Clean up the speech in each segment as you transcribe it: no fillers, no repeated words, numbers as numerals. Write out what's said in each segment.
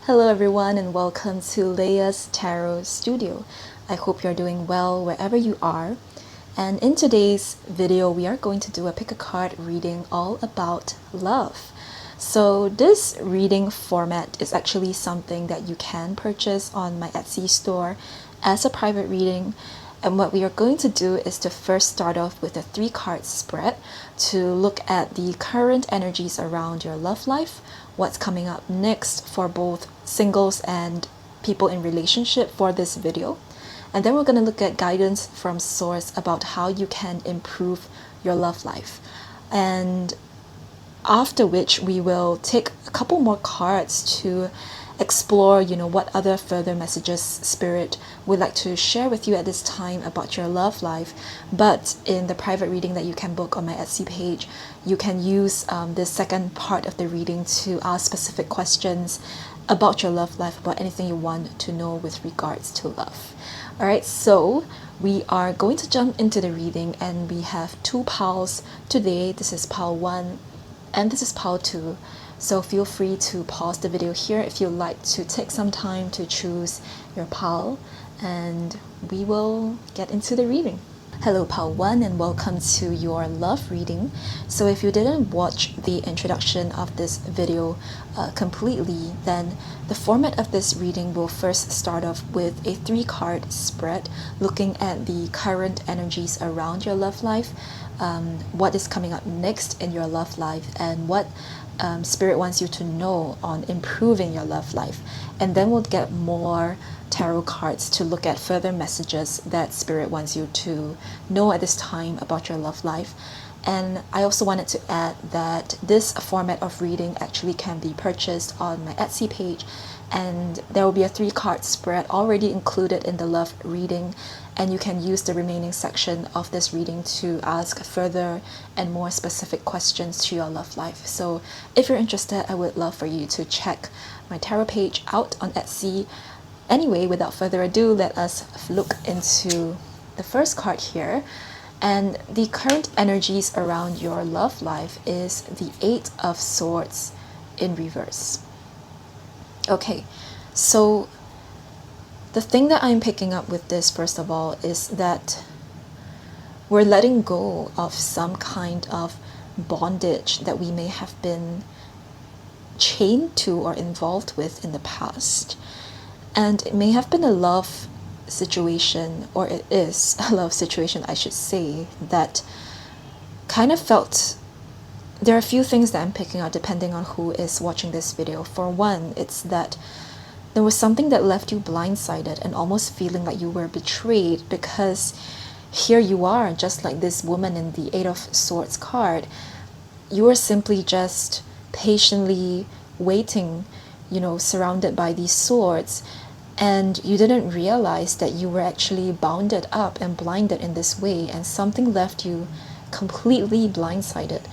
Hello everyone and welcome to Leia's Tarot Studio. I hope you're doing well wherever you are. And in today's video, we are going to do a pick a card reading all about love. So this reading format is actually something that you can purchase on my Etsy store as a private reading. And what we are going to do is to first start off with a 3-card spread to look at the current energies around your love life, what's coming up next for both singles and people in relationship for this video. And then we're going to look at guidance from source about how you can improve your love life. And after which we will take a couple more cards to explore, what other further messages Spirit would like to share with you at this time about your love life. But in the private reading that you can book on my Etsy page, you can use this second part of the reading to ask specific questions about your love life, about anything you want to know with regards to love. All right, so we are going to jump into the reading, and we have 2 piles today. This is pile 1 and this is pile 2. So feel free to pause the video here if you'd like to take some time to choose your pile, and we will get into the reading. Hello pile 1 and welcome to your love reading. So if you didn't watch the introduction of this video completely, then the format of this reading will first start off with a 3-card spread looking at the current energies around your love life, what is coming up next in your love life, and what Spirit wants you to know on improving your love life. And then we'll get more tarot cards to look at further messages that Spirit wants you to know at this time about your love life. And I also wanted to add that this format of reading actually can be purchased on my Etsy page, and there will be a 3-card spread already included in the love reading, and you can use the remaining section of this reading to ask further and more specific questions to your love life. So if you're interested, I would love for you to check my tarot page out on Etsy. Anyway, without further ado, let us look into the first card here. And the current energies around your love life is the 8 of Swords in reverse. Okay, so the thing that I'm picking up with this, first of all, is that we're letting go of some kind of bondage that we may have been chained to or involved with in the past. And it may have been a love situation, or it is a love situation, I should say, that kind of felt... There are a few things that I'm picking out depending on who is watching this video. For one, it's that there was something that left you blindsided and almost feeling like you were betrayed, because here you are, just like this woman in the 8 of Swords card. You were simply just patiently waiting, surrounded by these swords, and you didn't realize that you were actually bounded up and blinded in this way, and something left you completely blindsided.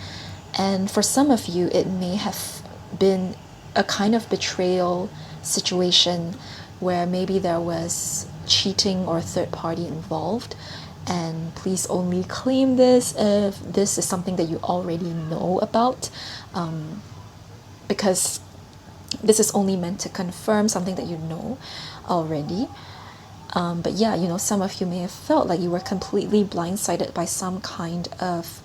And for some of you, it may have been a kind of betrayal situation where maybe there was cheating or third party involved. And please only claim this if this is something that you already know about, because this is only meant to confirm something that you know already. But yeah, some of you may have felt like you were completely blindsided by some kind of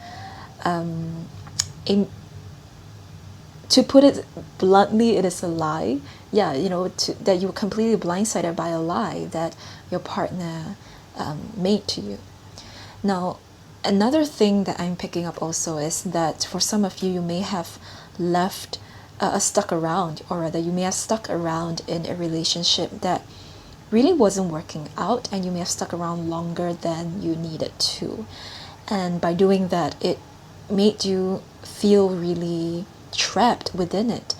to put it bluntly, it is a lie. Yeah, that you were completely blindsided by a lie that your partner made to you. Now, another thing that I'm picking up also is that for some of you, you may have left stuck around, or rather you may have stuck around in a relationship that really wasn't working out, and you may have stuck around longer than you needed to. And by doing that, it made you feel really trapped within it.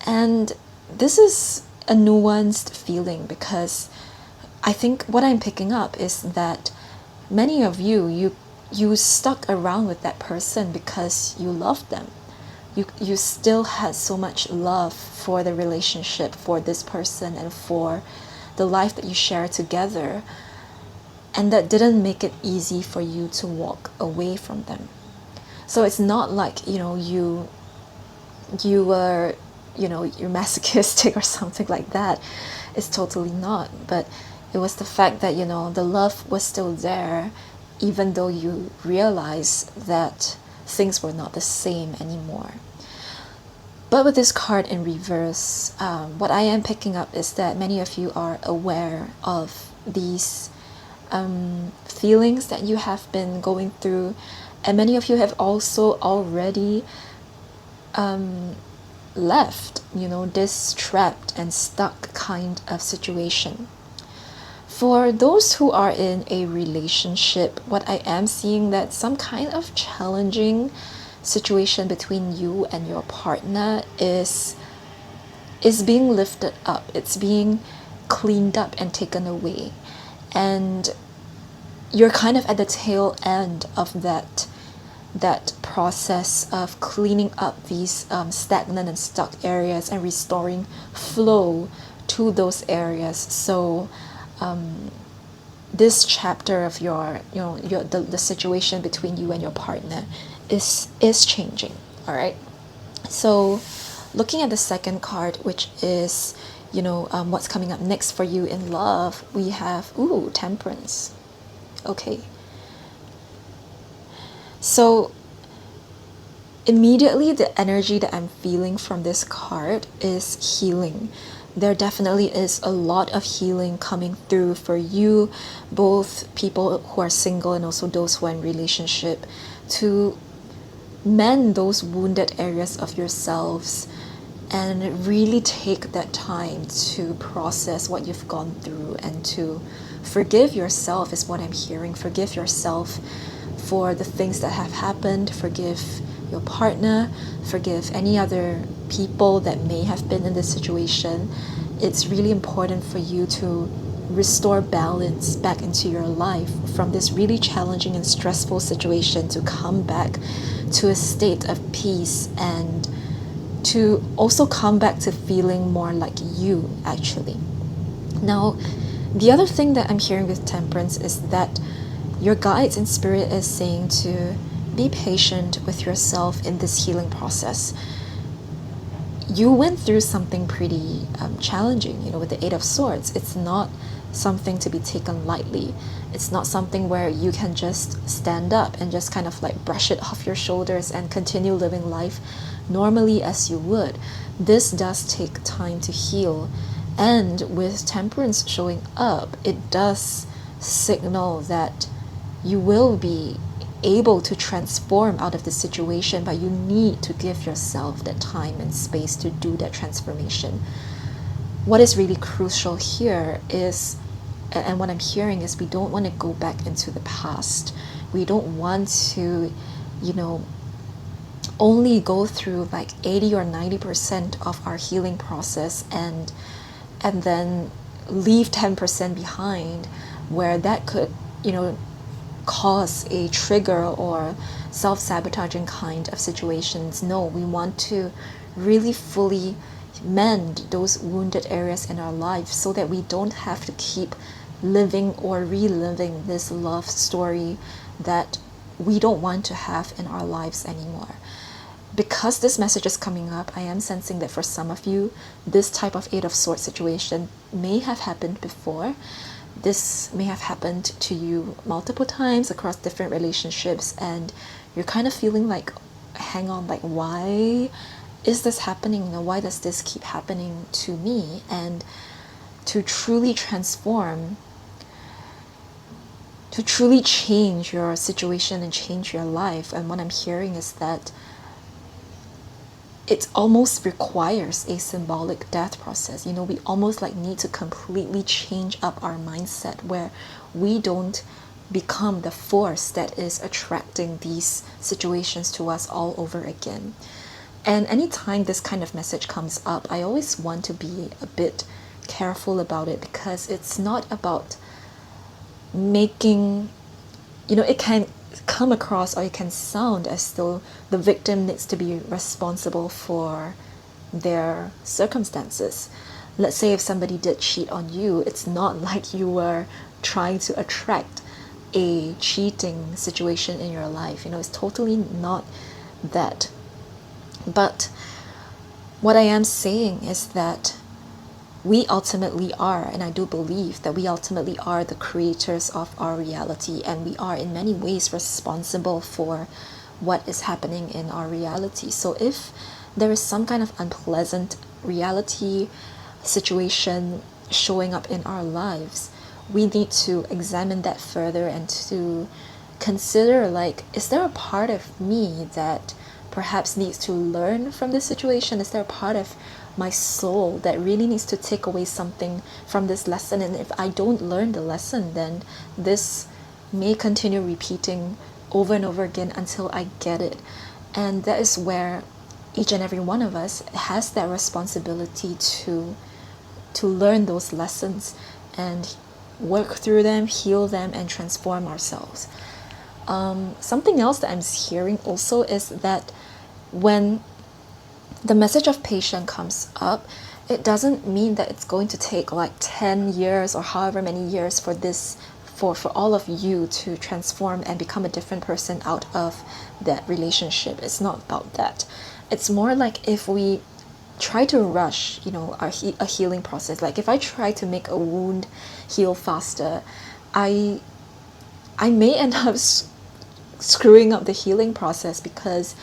And this is a nuanced feeling, because I think what I'm picking up is that many of you stuck around with that person because you loved them. You still had so much love for the relationship, for this person, and for the life that you share together, and that didn't make it easy for you to walk away from them. So it's not like you were you're masochistic or something like that. It's totally not. But it was the fact that, the love was still there, even though you realize that things were not the same anymore. But with this card in reverse, what I am picking up is that many of you are aware of these feelings that you have been going through, and many of you have also already left, this trapped and stuck kind of situation. For those who are in a relationship, what I am seeing that some kind of challenging situation between you and your partner is being lifted up. It's being cleaned up and taken away. And you're kind of at the tail end of that process of cleaning up these stagnant and stuck areas and restoring flow to those areas. So this chapter of the situation between you and your partner is changing. All right. So looking at the second card, which is what's coming up next for you in love, we have Temperance. Okay. So immediately the energy that I'm feeling from this card is healing. There definitely is a lot of healing coming through for you, both people who are single and also those who are in relationship, to mend those wounded areas of yourselves and really take that time to process what you've gone through and to forgive yourself is what I'm hearing. Forgive yourself for the things that have happened. Forgive your partner. Forgive any other people that may have been in this situation. It's really important for you to restore balance back into your life from this really challenging and stressful situation, to come back to a state of peace and to also come back to feeling more like you, actually. Now, the other thing that I'm hearing with Temperance is that your guides in spirit is saying to be patient with yourself in this healing process. You went through something pretty challenging, with the Eight of Swords. It's not something to be taken lightly. It's not something where you can just stand up and just kind of like brush it off your shoulders and continue living life normally as you would. This does take time to heal. And with Temperance showing up, it does signal that you will be able to transform out of the situation, but you need to give yourself that time and space to do that transformation. What is really crucial here is, and what I'm hearing is, we don't want to go back into the past. We don't want to, only go through like 80 or 90% of our healing process and then leave 10% behind, where that could, cause a trigger or self-sabotaging kind of situations. No, we want to really fully mend those wounded areas in our life so that we don't have to keep living or reliving this love story that we don't want to have in our lives anymore. Because this message is coming up, I am sensing that for some of you, this type of Eight of Swords situation may have happened before. This may have happened to you multiple times across different relationships, and you're kind of feeling like, hang on, like, why is this happening? Why does this keep happening to me? And to truly transform, to truly change your situation and change your life, and what I'm hearing is that it almost requires a symbolic death process. We almost like need to completely change up our mindset, where we don't become the force that is attracting these situations to us all over again. And anytime this kind of message comes up, I always want to be a bit careful about it, because it's not about making, it can come across, or it can sound as though the victim needs to be responsible for their circumstances. Let's say if somebody did cheat on you, it's not like you were trying to attract a cheating situation in your life. It's totally not that. But What I am saying is that we ultimately are, and I do believe that we ultimately are the creators of our reality, and we are in many ways responsible for what is happening in our reality. So if there is some kind of unpleasant reality situation showing up in our lives, we need to examine that further and to consider, like, is there a part of me that perhaps needs to learn from this situation? Is there a part of my soul that really needs to take away something from this lesson? And if I don't learn the lesson, then this may continue repeating over and over again until I get it. And that is where each and every one of us has that responsibility to learn those lessons and work through them, heal them, and transform ourselves. Something else that I'm hearing also is that when the message of patience comes up, it doesn't mean that it's going to take like 10 years or however many years for this for all of you to transform and become a different person out of that relationship. It's not about that. It's more like if we try to rush, a healing process. Like if I try to make a wound heal faster, I may end up screwing up the healing process because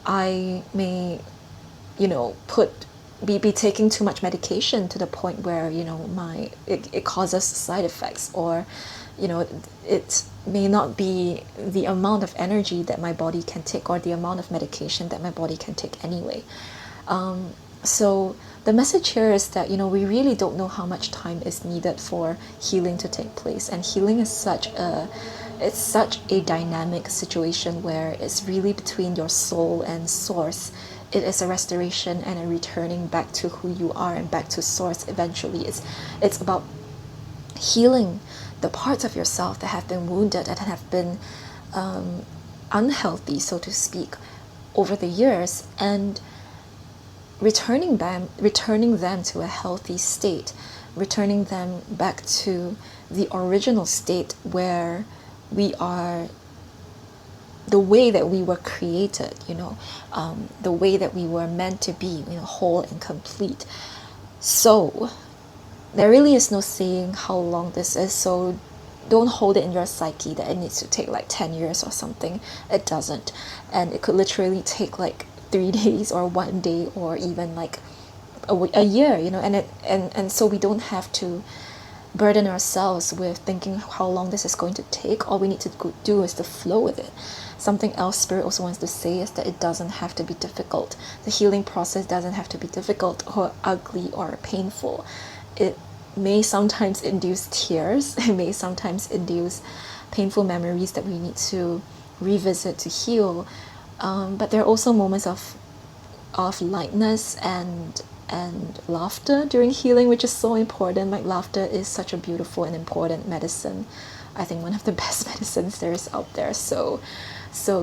I may, put be taking too much medication to the point where it causes side effects, or it may not be the amount of energy that my body can take or the amount of medication that my body can take anyway. So the message here is that we really don't know how much time is needed for healing to take place, and healing is such a dynamic situation where it's really between your soul and source. It is a restoration and a returning back to who you are and back to source. Eventually, it's about healing the parts of yourself that have been wounded and have been unhealthy, so to speak, over the years, and returning them to a healthy state, returning them back to the original state where we are the way that we were created, the way that we were meant to be, whole and complete. So there really is no saying how long this is, so don't hold it in your psyche that it needs to take like 10 years or something. It doesn't. And it could literally take like 3 days or 1 day or even like a year, and so we don't have to burden ourselves with thinking how long this is going to take. All we need to do is to flow with it. Something else Spirit also wants to say is that it doesn't have to be difficult. The healing process doesn't have to be difficult or ugly or painful. It may sometimes induce tears. It may sometimes induce painful memories that we need to revisit to heal. But there are also moments of lightness and laughter during healing, which is so important. Like, laughter is such a beautiful and important medicine. I think one of the best medicines there is out there. So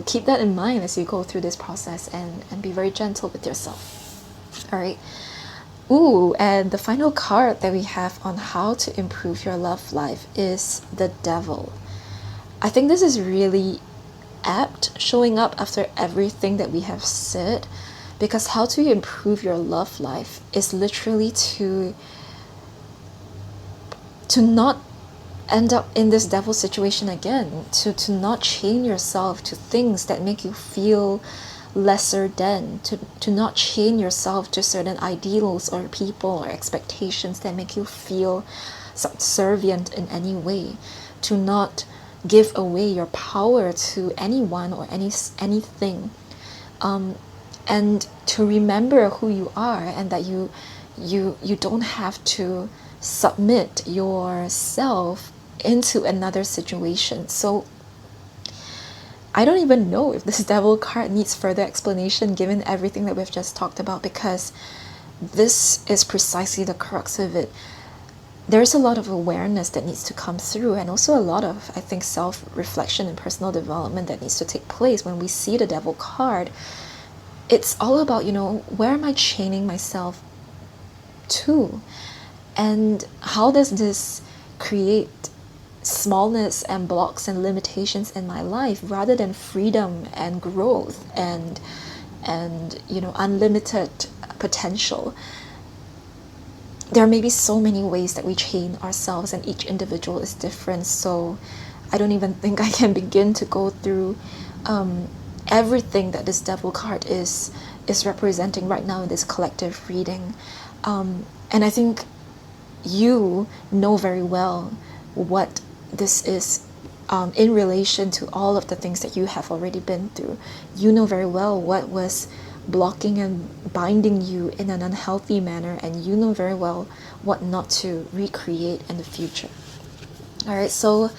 keep that in mind as you go through this process, and be very gentle with yourself. All right. Ooh, and the final card that we have on how to improve your love life is the Devil. I think this is really apt, showing up after everything that we have said, because how to improve your love life is literally to not end up in this devil situation again, to not chain yourself to things that make you feel lesser than, to not chain yourself to certain ideals or people or expectations that make you feel subservient in any way, to not give away your power to anyone or anything, and to remember who you are, and that you don't have to submit yourself into another situation. So I don't even know if this Devil card needs further explanation given everything that we've just talked about, because this is precisely the crux of it. There's a lot of awareness that needs to come through, and also a lot of, I think, self-reflection and personal development that needs to take place when we see the Devil card. It's all about, where am I chaining myself to? And how does this create smallness and blocks and limitations in my life rather than freedom and growth and and, you know, unlimited potential. There may be so many ways that we change ourselves, and each individual is different. So I don't even think I can begin to go through everything that this devil card is representing right now in this collective reading. And I think you know very well what this is, in relation to all of the things that you have already been through. You know very well what was blocking and binding you in an unhealthy manner, and you know very well what not to recreate in the future. All right, so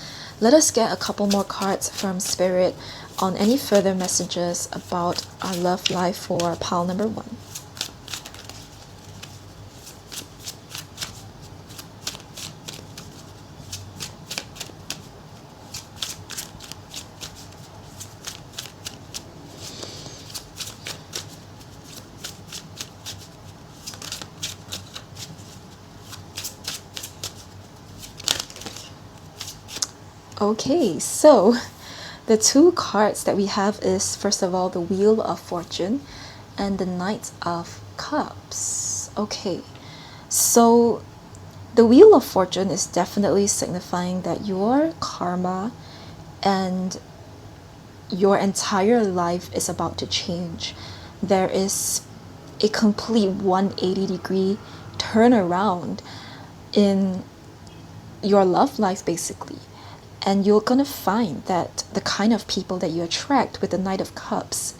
let us get a couple more cards from Spirit on any further messages about our love life for pile number 1. Okay, so the two cards that we have is, first of all, the Wheel of Fortune and the Knight of Cups. Okay, so the Wheel of Fortune is definitely signifying that your karma and your entire life is about to change. There is a complete 180-degree turnaround in your love life, basically. And you're gonna find that the kind of people that you attract with the Knight of Cups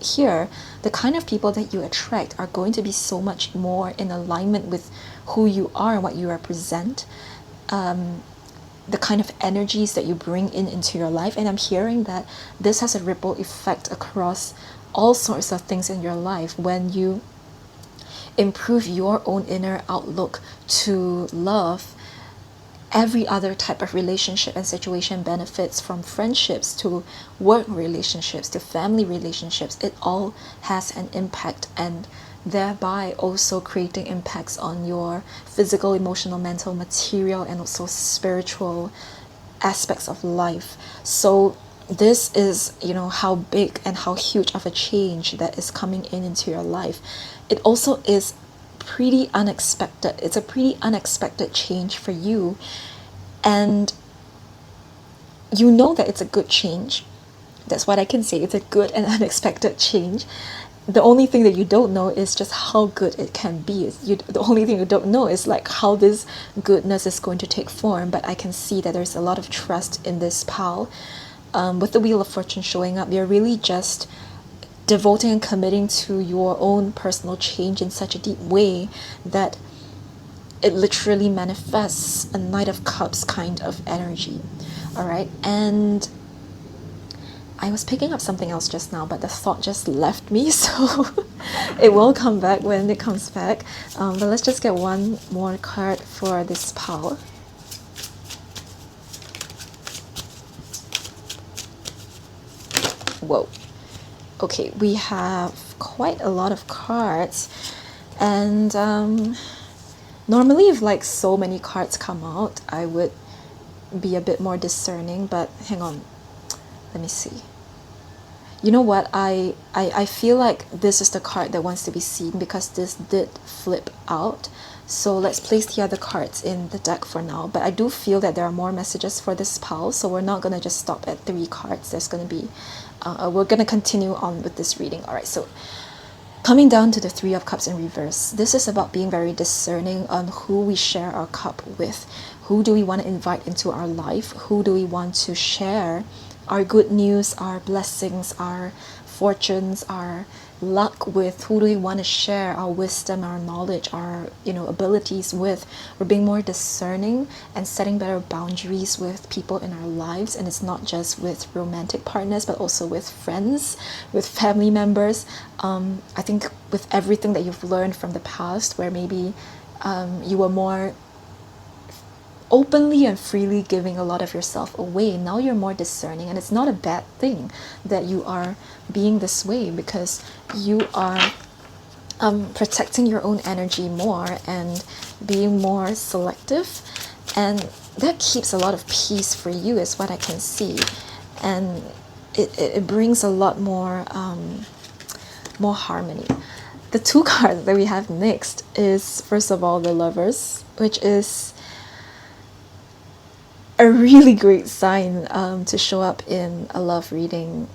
here, the kind of people that you attract are going to be so much more in alignment with who you are and what you represent, the kind of energies that you bring in into your life. And I'm hearing that this has a ripple effect across all sorts of things in your life when you improve your own inner outlook to love. Every other type of relationship and situation benefits, from friendships to work relationships to family relationships. It all has an impact, and thereby also creating impacts on your physical, emotional, mental, material, and also spiritual aspects of life. So this is, you know, how big and how huge of a change that is coming in into your life. It also is pretty unexpected. It's a pretty unexpected change for you, and you know that it's a good change. That's what I can say. It's a good and unexpected change. The only thing that you don't know is just how good it can be. The only thing you don't know is like how this goodness is going to take form. But I can see that there's a lot of trust in this pile. With the Wheel of Fortune showing up, you're really just devoting and committing to your own personal change in such a deep way that it literally manifests a Knight of Cups kind of energy. All right, and I was picking up something else just now, but the thought just left me, so it will come back when it comes back. But let's just get one more card for this pile. Whoa. Okay, we have quite a lot of cards, and normally if like so many cards come out, I would be a bit more discerning, but hang on, let me see. You know what, I feel like this is the card that wants to be seen because this did flip out. So let's place the other cards in the deck for now. But I do feel that there are more messages for this pile, so we're not going to just stop at 3 cards. There's going to be, we're going to continue on with this reading. All right, so coming down to the 3 of Cups in reverse, this is about being very discerning on who we share our cup with. Who do we want to invite into our life? Who do we want to share our good news, our blessings, our fortunes, our luck with? Who do we want to share our wisdom, our knowledge, our abilities with? We're being more discerning and setting better boundaries with people in our lives, and it's not just with romantic partners but also with friends, with family members. I think with everything that you've learned from the past, where maybe you were more openly and freely giving a lot of yourself away, now you're more discerning, and it's not a bad thing that you are being this way, because you are protecting your own energy more and being more selective, and that keeps a lot of peace for you is what I can see. And it brings a lot more more harmony. The two cards that we have next is, first of all, the Lovers, which is a really great sign to show up in a love reading.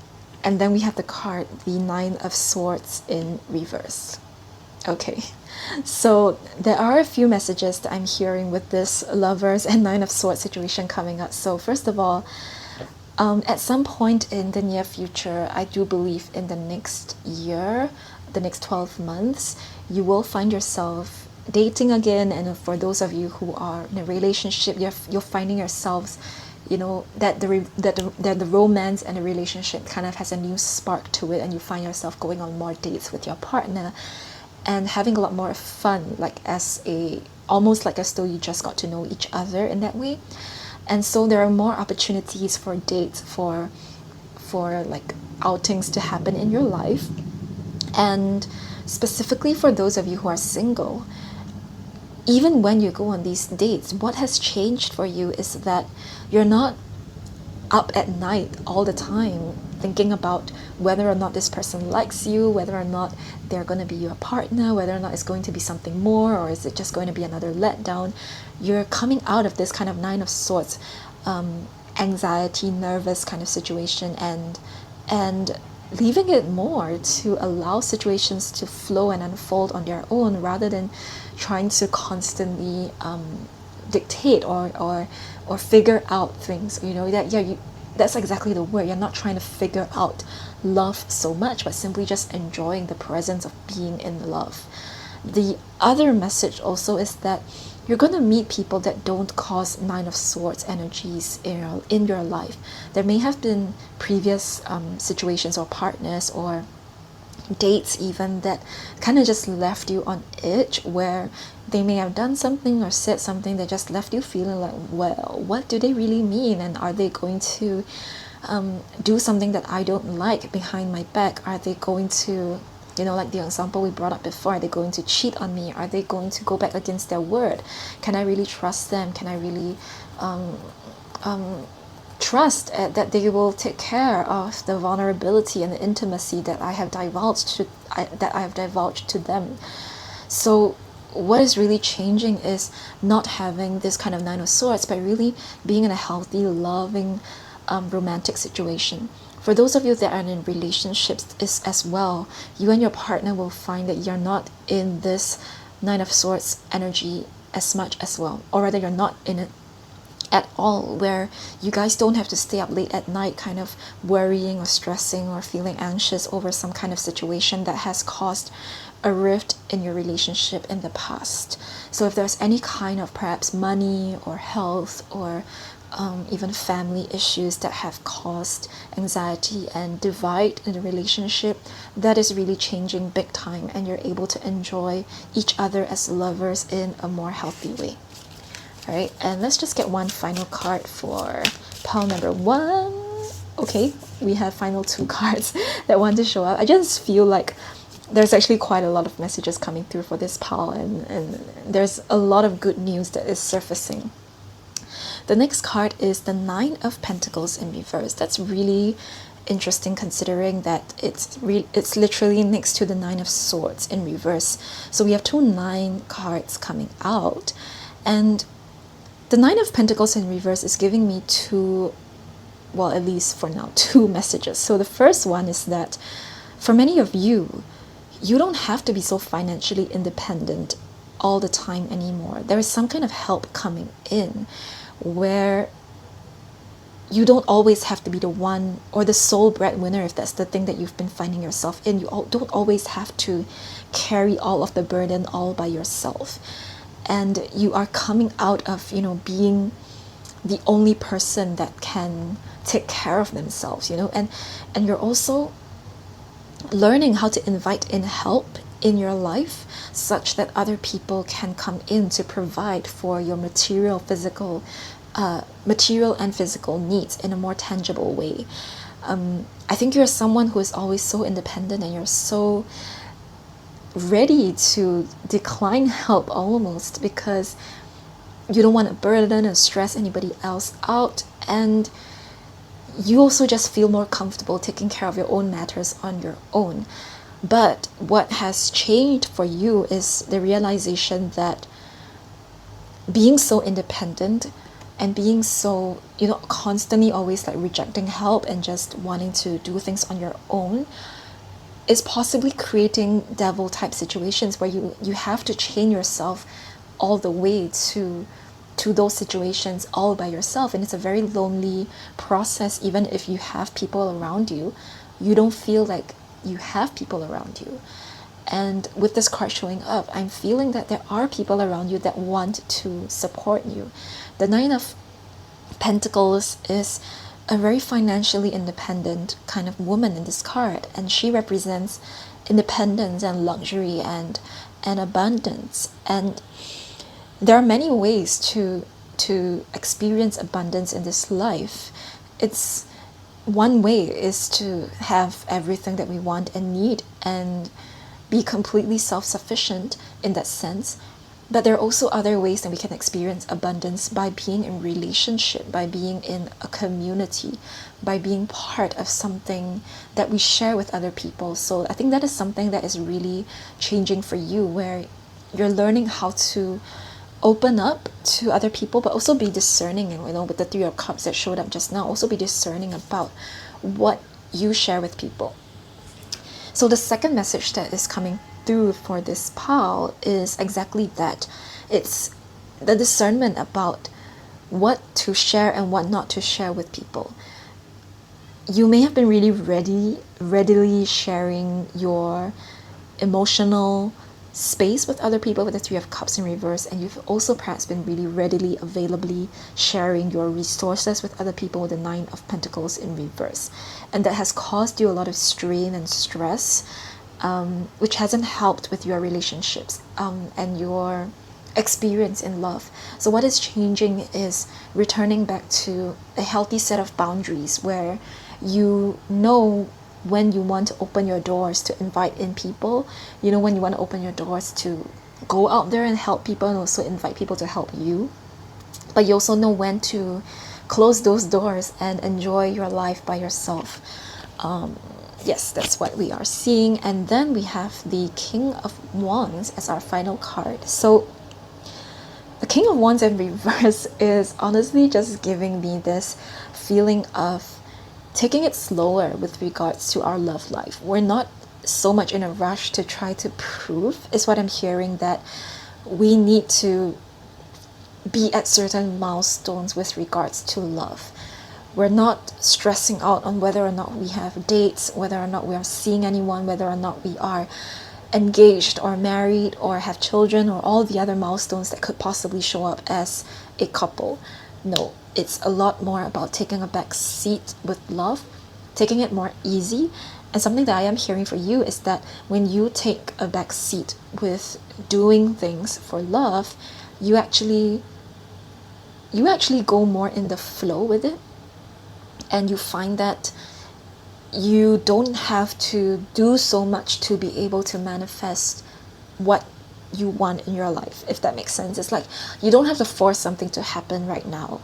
And then we have the card, the Nine of Swords in reverse. Okay, so there are a few messages that I'm hearing with this Lovers and Nine of Swords situation coming up. So first of all, at some point in the near future, I do believe in the next year, the next 12 months, you will find yourself dating again. And for those of you who are in a relationship, you're finding yourselves, you know, that the romance and the relationship kind of has a new spark to it, and you find yourself going on more dates with your partner and having a lot more fun, like as a almost like as though you just got to know each other in that way. And so there are more opportunities for dates, for like outings to happen in your life. And specifically for those of you who are single, even when you go on these dates, what has changed for you is that you're not up at night all the time thinking about whether or not this person likes you, whether or not they're going to be your partner, whether or not it's going to be something more, or is it just going to be another letdown. You're coming out of this kind of Nine of Swords, anxiety, nervous kind of situation, and leaving it more to allow situations to flow and unfold on their own, rather than trying to constantly dictate or figure out things. You know, that that's exactly the word. You're not trying to figure out love so much, but simply just enjoying the presence of being in love. The other message also is that you're going to meet people that don't cause Nine of Swords energies in your life. There may have been previous situations or partners or dates even that kind of just left you on edge, where they may have done something or said something that just left you feeling like, well, what do they really mean? And are they going to do something that I don't like behind my back? Are they going to, you know, like the example we brought up before, are they going to cheat on me? Are they going to go back against their word? Can I really trust them? Can I really trust that they will take care of the vulnerability and the intimacy that I have divulged to them? So what is really changing is not having this kind of Nine of Swords, but really being in a healthy, loving, romantic situation. For those of you that are in relationships as well, you and your partner will find that you're not in this Nine of Swords energy as much as well, or rather you're not in it at all, where you guys don't have to stay up late at night kind of worrying or stressing or feeling anxious over some kind of situation that has caused a rift in your relationship in the past. So if there's any kind of perhaps money or health or even family issues that have caused anxiety and divide in the relationship, that is really changing big time, and you're able to enjoy each other as lovers in a more healthy way. All right, and let's just get one final card for pile number one. Okay, we have final two cards that want to show up. I just feel like there's actually quite a lot of messages coming through for this pile, and there's a lot of good news that is surfacing. The next card is the Nine of Pentacles in reverse. That's really interesting, considering that it's literally next to the Nine of Swords in reverse. So we have two 9 cards coming out, and the Nine of Pentacles in reverse is giving me two, well, at least for now, two messages. So the first one is that for many of you, you don't have to be so financially independent all the time anymore. There is some kind of help coming in where you don't always have to be the one or the sole breadwinner, if that's the thing that you've been finding yourself in. You don't always have to carry all of the burden all by yourself. And you are coming out of, you know, being the only person that can take care of themselves, you know, and you're also learning how to invite in help in your life such that other people can come in to provide for your material and physical needs in a more tangible way. I think you're someone who is always so independent, and you're so ready to decline help almost because you don't want to burden and stress anybody else out, and you also just feel more comfortable taking care of your own matters on your own. But what has changed for you is the realization that being so independent and being so, constantly always like rejecting help and just wanting to do things on your own is possibly creating devil type situations where you have to chain yourself all the way to those situations all by yourself, and it's a very lonely process. Even if you have people around you, you don't feel like you have people around you. And with this card showing up, I'm feeling that there are people around you that want to support you. The Nine of Pentacles is a very financially independent kind of woman in this card, and she represents independence and luxury and abundance. And there are many ways to experience abundance in this life. It's one way is to have everything that we want and need and be completely self-sufficient in that sense. But there are also other ways that we can experience abundance by being in relationship, by being in a community, by being part of something that we share with other people. So I think that is something that is really changing for you, where you're learning how to open up to other people, but also be discerning. And with the Three of Cups that showed up just now, also be discerning about what you share with people. So the second message that is coming through for this pile is exactly that. It's the discernment about what to share and what not to share with people. You may have been really readily sharing your emotional space with other people with the Three of Cups in reverse, and you've also perhaps been really readily availably sharing your resources with other people with the Nine of Pentacles in reverse, and that has caused you a lot of strain and stress, which hasn't helped with your relationships and your experience in love. So what is changing is returning back to a healthy set of boundaries, where you know when you want to open your doors to invite in people, when you want to open your doors to go out there and help people and also invite people to help you. But you also know when to close those doors and enjoy your life by yourself. Yes, that's what we are seeing. And then we have the King of Wands as our final card. So the King of Wands in reverse is honestly just giving me this feeling of taking it slower with regards to our love life. We're not so much in a rush to try to prove, is what I'm hearing, that we need to be at certain milestones with regards to love. We're not stressing out on whether or not we have dates, whether or not we are seeing anyone, whether or not we are engaged or married or have children, or all the other milestones that could possibly show up as a couple. No, it's a lot more about taking a back seat with love, taking it more easy. And something that I am hearing for you is that when you take a back seat with doing things for love, you actually go more in the flow with it, and you find that you don't have to do so much to be able to manifest what you want in your life, if that makes sense. It's like you don't have to force something to happen right now.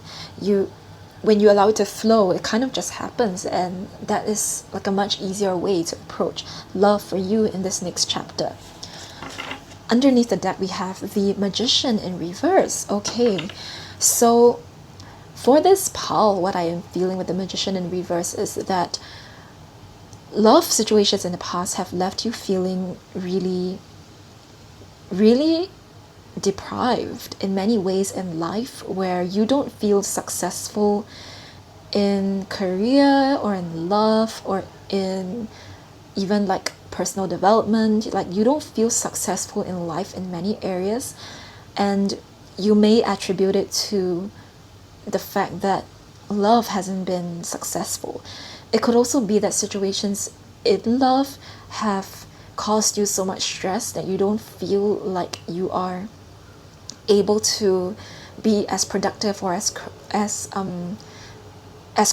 When you allow it to flow, it kind of just happens, and that is like a much easier way to approach love for you in this next chapter. Underneath the deck we have the Magician in reverse. Okay, so for this pile, what I am feeling with the Magician in reverse is that love situations in the past have left you feeling really, really deprived in many ways in life, where you don't feel successful in career or in love or in even like personal development. Like you don't feel successful in life in many areas, and you may attribute it to the fact that love hasn't been successful. It could also be that situations in love have caused you so much stress that you don't feel like you are able to be as productive or as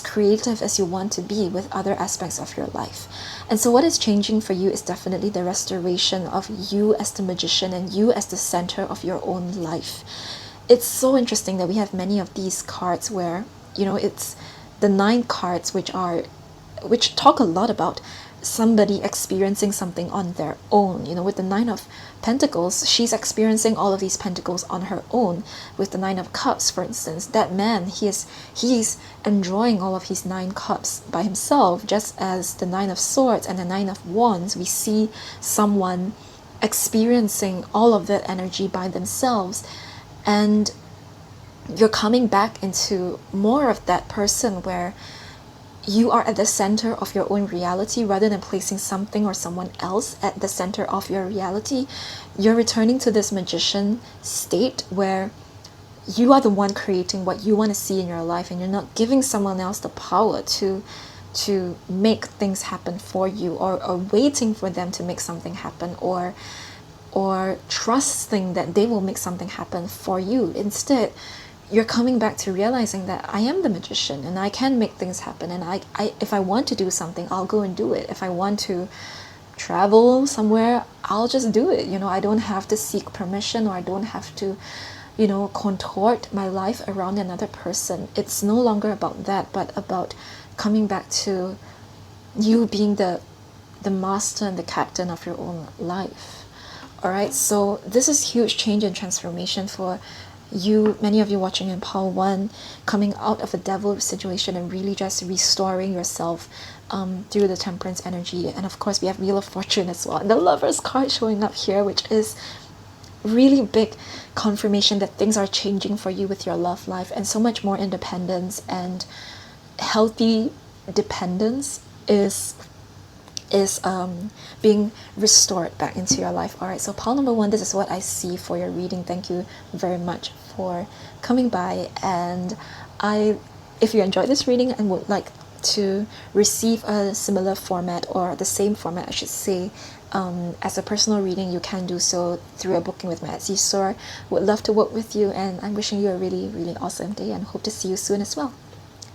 creative as you want to be with other aspects of your life. And so what is changing for you is definitely the restoration of you as the Magician and you as the center of your own life. It's so interesting that we have many of these cards where, it's the 9 cards which talk a lot about somebody experiencing something on their own. You know, with the Nine of Pentacles, she's experiencing all of these pentacles on her own. With the Nine of Cups, for instance, that man, he's enjoying all of his 9 cups by himself, just as the Nine of Swords and the Nine of Wands, we see someone experiencing all of that energy by themselves. And you're coming back into more of that person where you are at the center of your own reality rather than placing something or someone else at the center of your reality. You're returning to this magician state where you are the one creating what you want to see in your life, and you're not giving someone else the power to make things happen for you, or waiting for them to make something happen, or trusting that they will make something happen for you. Instead, you're coming back to realizing that I am the magician and I can make things happen, and I if I want to do something, I'll go and do it. If I want to travel somewhere, I'll just do it. You know, I don't have to seek permission, or I don't have to, you know, contort my life around another person. It's no longer about that, but about coming back to you being the master and the captain of your own life. All right, so this is huge change and transformation for you, many of you watching in Pile 1, coming out of a devil situation and really just restoring yourself through the Temperance energy. And of course, we have Wheel of Fortune as well, and the Lover's card showing up here, which is really big confirmation that things are changing for you with your love life, and so much more independence and healthy dependence is being restored back into your life. All right, so pile number 1, this is what I see for your reading. Thank you very much for coming by, and if you enjoyed this reading and would like to receive a similar format, or the same format I should say, as a personal reading, you can do so through a booking with my Etsy store. Would love to work with you, and I'm wishing you a really, really awesome day, and hope to see you soon as well.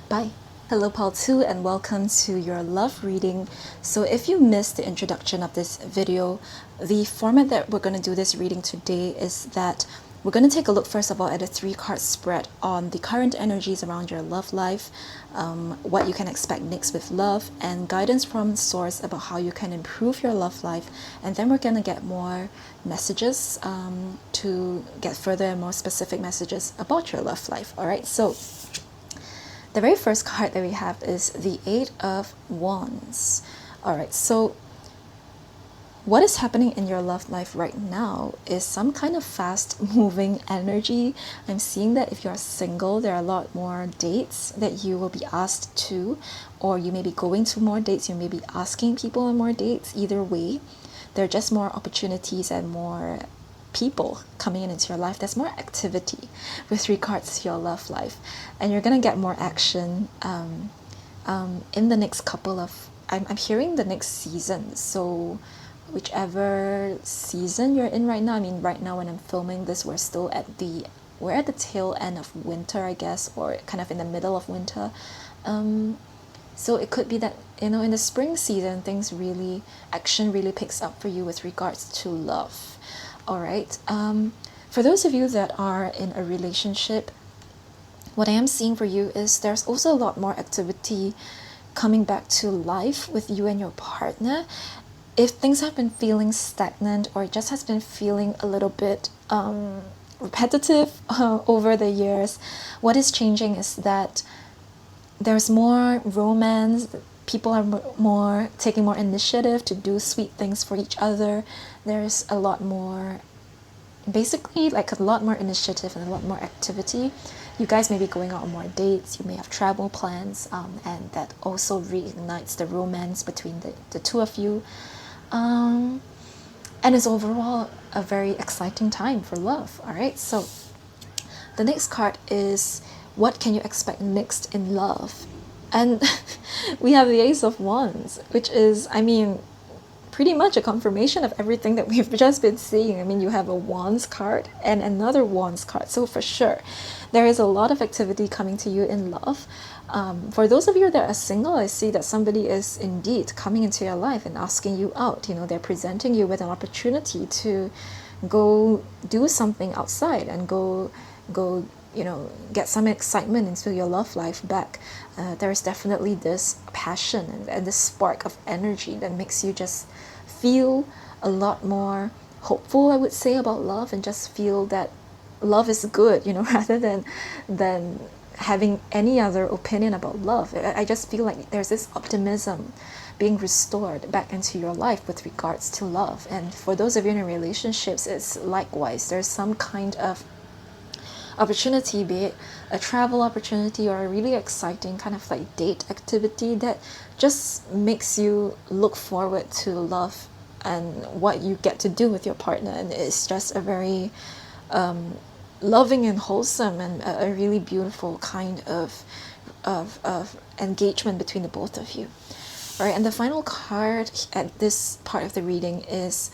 Bye. Hello Pile 2, and welcome to your love reading. So if you missed the introduction of this video, the format that we're going to do this reading today is that we're going to take a look first of all at a 3-card spread on the current energies around your love life, what you can expect next with love, and guidance from source about how you can improve your love life. And then we're going to get more messages to get further and more specific messages about your love life. All right, so the very first card that we have is the 8 of Wands. All right, so what is happening in your love life right now is some kind of fast-moving energy. I'm seeing that if you're single, there are a lot more dates that you will be asked to, or you may be going to more dates, you may be asking people on more dates. Either way, there are just more opportunities and more people coming into your life. There's more activity with regards to your love life, and you're gonna get more action in the next couple of I'm hearing the next season. So whichever season you're in right now, I mean right now when I'm filming this, we're at the tail end of winter, I guess, or kind of in the middle of winter. So it could be that, you know, in the spring season, action really picks up for you with regards to love. All right, for those of you that are in a relationship, what I am seeing for you is there's also a lot more activity coming back to life with you and your partner. If things have been feeling stagnant, or it just has been feeling a little bit repetitive over the years, what is changing is that there's more romance. People are taking more initiative to do sweet things for each other. There's a lot more, basically like a lot more initiative and a lot more activity. You guys may be going out on more dates, you may have travel plans, and that also reignites the romance between the two of you. And it's overall a very exciting time for love. All right, so the next card is what can you expect next in love? And we have the Ace of Wands, which is, I mean, pretty much a confirmation of everything that we've just been seeing. I mean, you have a Wands card and another Wands card. So for sure, there is a lot of activity coming to you in love. For those of you that are single, I see that somebody is indeed coming into your life and asking you out. You know, they're presenting you with an opportunity to go do something outside and go get some excitement into your love life back. There is definitely this passion and this spark of energy that makes you just feel a lot more hopeful, I would say, about love, and just feel that love is good, rather than having any other opinion about love. I just feel like there's this optimism being restored back into your life with regards to love. And for those of you in relationships, it's likewise. There's some kind of opportunity, be it a travel opportunity or a really exciting kind of like date activity, that just makes you look forward to love and what you get to do with your partner. And it's just a very loving and wholesome and a really beautiful kind of engagement between the both of you. All right, and the final card at this part of the reading is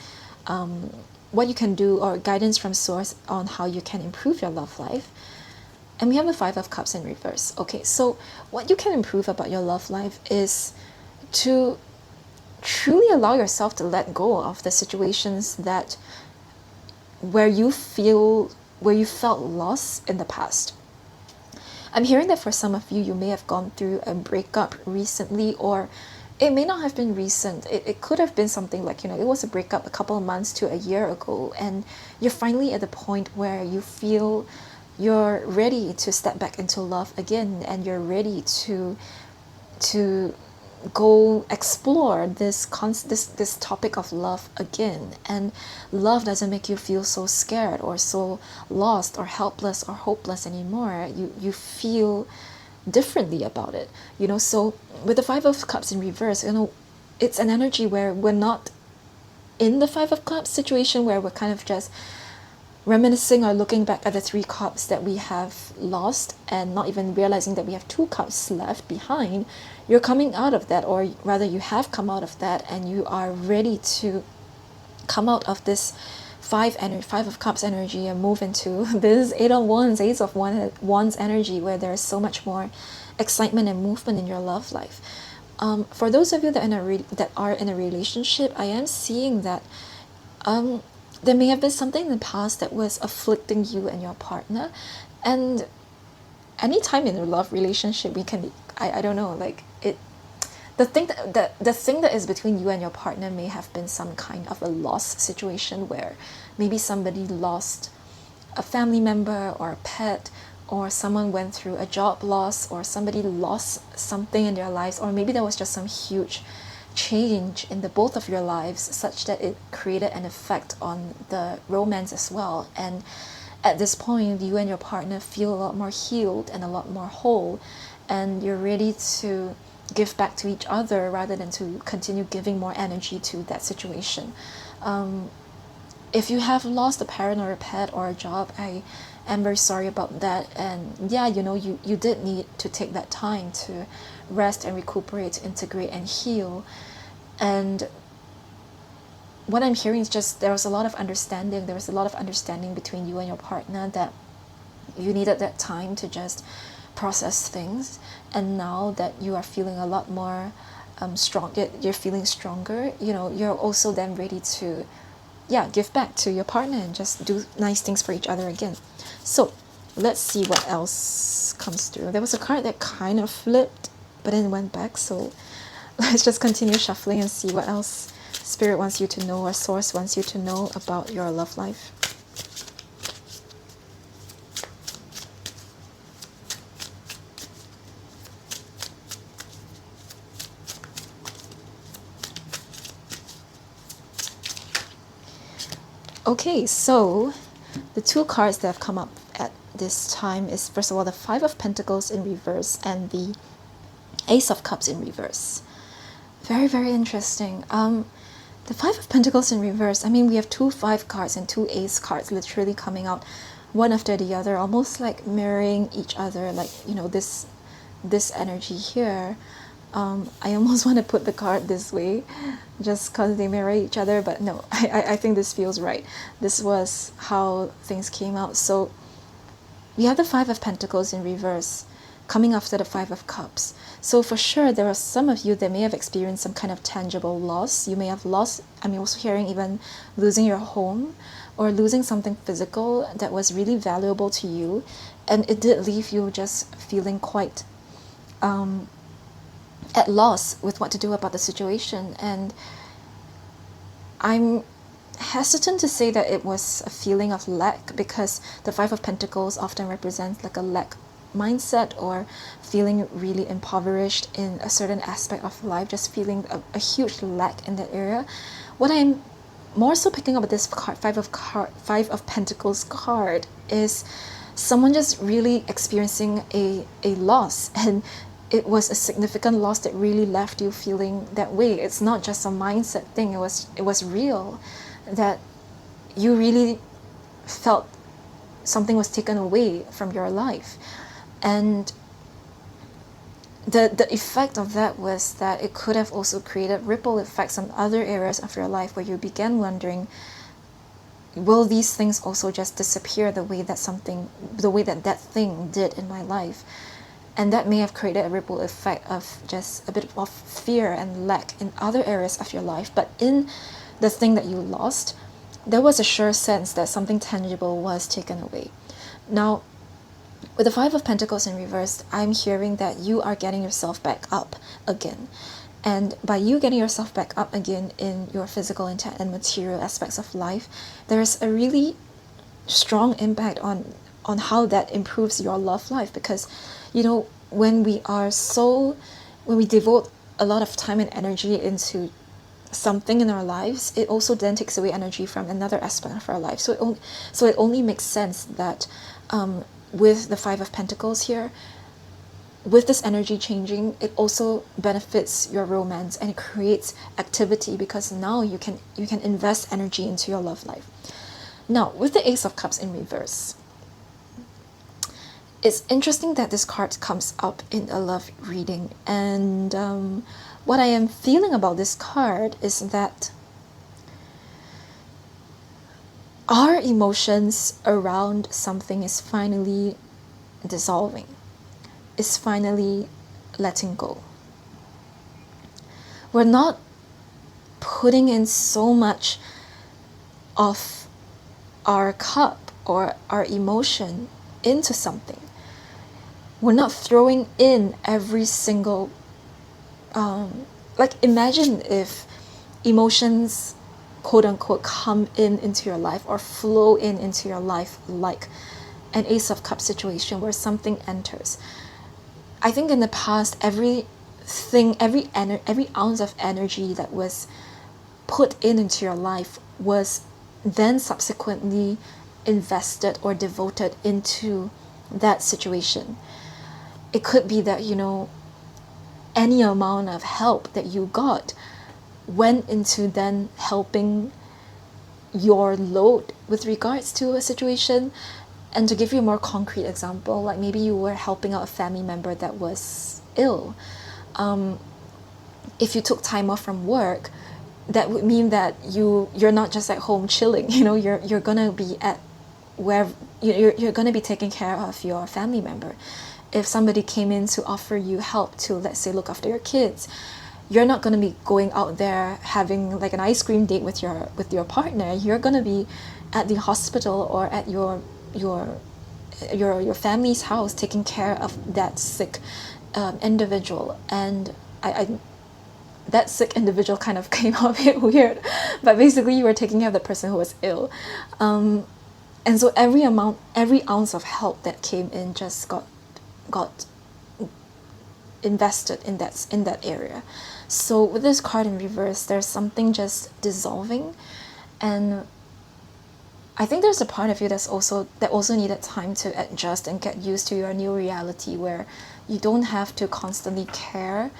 what you can do, or guidance from source on how you can improve your love life. And we have the Five of Cups in reverse. Okay, so what you can improve about your love life is to truly allow yourself to let go of the situations that where you felt lost in the past. I'm hearing that for some of you, you may have gone through a breakup recently, or it may not have been recent. It could have been something like, it was a breakup a couple of months to a year ago, and you're finally at the point where you feel you're ready to step back into love again, and you're ready to go explore this topic of love again. And love doesn't make you feel so scared or so lost or helpless or hopeless anymore. You feel differently about it. So with the Five of Cups in reverse, it's an energy where we're not in the Five of Cups situation where we're kind of just reminiscing or looking back at the three cups that we have lost and not even realizing that we have two cups left behind. You're coming out of that, or rather you have come out of that, and you are ready to come out of this Five of Cups energy and move into this Eight of Wands energy, where there's so much more excitement and movement in your love life. For those of you that are in a relationship, I am seeing that there may have been something in the past that was afflicting you and your partner. And anytime in a love relationship, we can, I don't know, like it, the thing that is between you and your partner may have been some kind of a loss situation, where maybe somebody lost a family member or a pet, or someone went through a job loss, or somebody lost something in their lives, or maybe there was just some huge change in the both of your lives such that it created an effect on the romance as well. And at this point, you and your partner feel a lot more healed and a lot more whole, and you're ready to give back to each other rather than to continue giving more energy to that situation. If you have lost a parent or a pet or a job, I am very sorry about that. And yeah, you did need to take that time to rest and recuperate, integrate and heal. And what I'm hearing is just there was a lot of understanding. There was a lot of understanding between you and your partner, that you needed that time to just process things. And now that you are feeling a lot more strong, you're feeling stronger, you're also then ready to give back to your partner and just do nice things for each other again. So let's see what else comes through. There was a card that kind of flipped but then went back, so let's just continue shuffling and see what else Spirit wants you to know, or Source wants you to know about your love life. Okay, so the two cards that have come up at this time is, first of all, the Five of Pentacles in reverse and the Ace of Cups in reverse. Very, very interesting. The Five of Pentacles in reverse, I mean, we have two 5 cards and two Ace cards literally coming out one after the other, almost like mirroring each other, like, this energy here. I almost want to put the card this way just because they mirror each other, but no, I think this feels right. This was how things came out. So we have the Five of Pentacles in reverse coming after the Five of Cups. So for sure, there are some of you that may have experienced some kind of tangible loss. You may have lost, I'm also hearing even losing your home, or losing something physical that was really valuable to you, and it did leave you just feeling quite at loss with what to do about the situation. And I'm hesitant to say that it was a feeling of lack, because the Five of Pentacles often represents like a lack mindset, or feeling really impoverished in a certain aspect of life, just feeling a huge lack in that area. What I'm more so picking up with this Five of Pentacles card is someone just really experiencing a loss, and it was a significant loss that really left you feeling that way. It's not just a mindset thing, it was real, that you really felt something was taken away from your life. And the effect of that was that it could have also created ripple effects on other areas of your life, where you began wondering, will these things also just disappear the way that that thing did in my life? And that may have created a ripple effect of just a bit of fear and lack in other areas of your life. But in the thing that you lost, there was a sure sense that something tangible was taken away. Now, with the Five of Pentacles in reverse, I'm hearing that you are getting yourself back up again. And by you getting yourself back up again in your physical and material aspects of life, there's a really strong impact on how that improves your love life. Because, you know, when we devote a lot of time and energy into something in our lives, it also then takes away energy from another aspect of our life. So it only makes sense that with the Five of Pentacles here, with this energy changing, it also benefits your romance, and it creates activity, because now you can invest energy into your love life. Now, with the Ace of Cups in reverse, it's interesting that this card comes up in a love reading. And what I am feeling about this card is that our emotions around something is finally dissolving, is finally letting go. We're not putting in so much of our cup or our emotion into something. We're not throwing in every single like, imagine if emotions, quote unquote, come into your life, or flow into your life, like an Ace of Cups situation where something enters. I think in the past, every ounce of energy that was put into your life was then subsequently invested or devoted into that situation. It could be that, you know, any amount of help that you got went into then helping your load with regards to a situation. And to give you a more concrete example, like maybe you were helping out a family member that was ill. If you took time off from work, that would mean that you're not just at home chilling. You know, you're gonna be at where you're gonna be taking care of your family member. If somebody came in to offer you help to, let's say, look after your kids, you're not going to be going out there having like an ice cream date with your partner. You're going to be at the hospital or at your family's house taking care of that sick individual. And I that sick individual kind of came out a bit weird, but basically you were taking care of the person who was ill. And so every ounce of help that came in just got invested in that area. So with this card in reverse, there's something just dissolving, and I think there's a part of you that also needed time to adjust and get used to your new reality, where you don't have to constantly care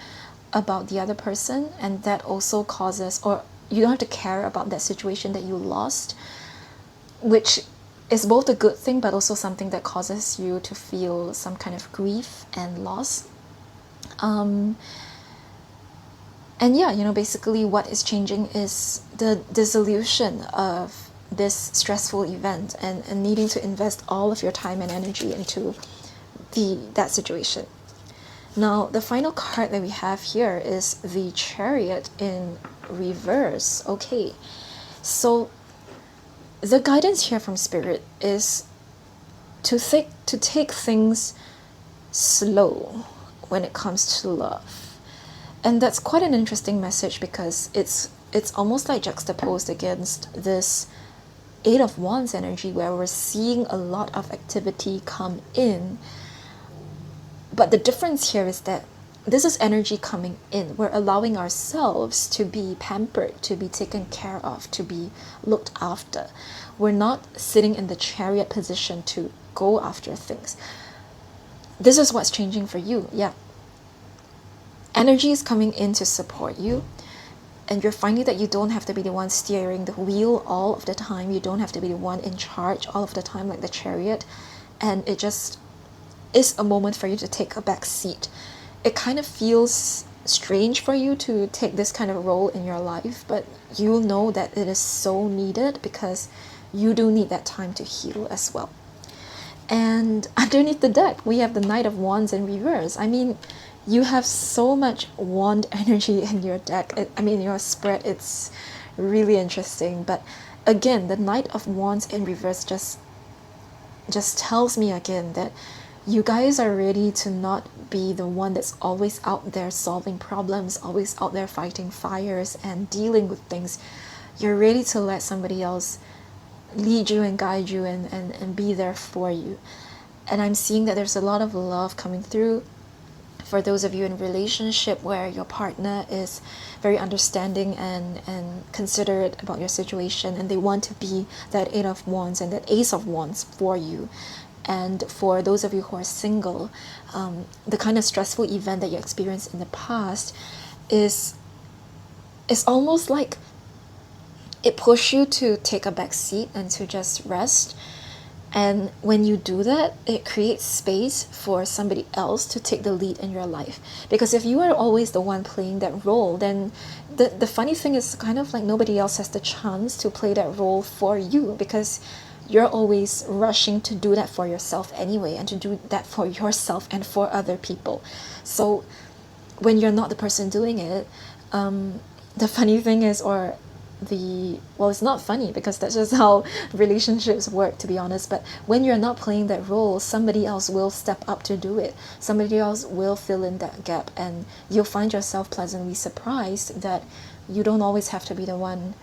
about the other person, and that also causes, or you don't have to care about that situation that you lost, which is both a good thing but also something that causes you to feel some kind of grief and loss. And yeah, you know, basically what is changing is the dissolution of this stressful event, and needing to invest all of your time and energy into that situation. Now, the final card that we have here is the Chariot in reverse. Okay, so the guidance here from Spirit is to take things slow when it comes to love. And that's quite an interesting message because it's almost like juxtaposed against this Eight of Wands energy where we're seeing a lot of activity come in. But the difference here is that this is energy coming in. We're allowing ourselves to be pampered, to be taken care of, to be looked after. We're not sitting in the chariot position to go after things. This is what's changing for you. Yeah. Energy is coming in to support you. And you're finding that you don't have to be the one steering the wheel all of the time. You don't have to be the one in charge all of the time like the chariot. And it just is a moment for you to take a back seat. It kind of feels strange for you to take this kind of role in your life, but you'll know that it is so needed because you do need that time to heal as well. And underneath the deck, we have the Knight of Wands in reverse. I mean, you have so much wand energy in your deck. Your spread, it's really interesting. But again, the Knight of Wands in reverse just tells me again that you guys are ready to not be the one that's always out there solving problems, always out there fighting fires and dealing with things. You're ready to let somebody else lead you and guide you and be there for you. And I'm seeing that there's a lot of love coming through for those of you in relationship where your partner is very understanding and considerate about your situation, and they want to be that Eight of Wands and that Ace of Wands for you. And for those of you who are single, the kind of stressful event that you experienced in the past is almost like it pushed you to take a back seat and to just rest. And when you do that, it creates space for somebody else to take the lead in your life. Because if you are always the one playing that role, then the funny thing is kind of like nobody else has the chance to play that role for you, because you're always rushing to do that for yourself anyway, and to do that for yourself and for other people. So when you're not the person doing it, the funny thing is, it's not funny because that's just how relationships work, to be honest, but when you're not playing that role, somebody else will step up to do it. Somebody else will fill in that gap, and you'll find yourself pleasantly surprised that you don't always have to be the one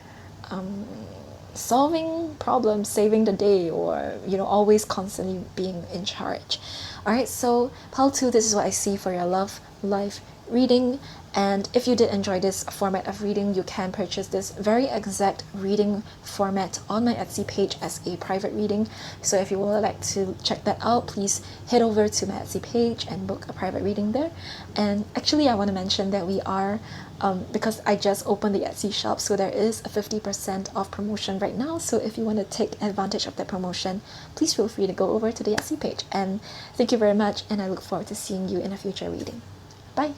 solving problems, saving the day, or always constantly being in charge. All right, so pile 2, this is what I see for your love life reading. And if you did enjoy this format of reading, you can purchase this very exact reading format on my Etsy page as a private reading. So if you would like to check that out, please head over to my Etsy page and book a private reading there. And actually, I want to mention that we are, because I just opened the Etsy shop, so there is a 50% off promotion right now. So if you want to take advantage of that promotion, please feel free to go over to the Etsy page. And thank you very much, and I look forward to seeing you in a future reading. Bye!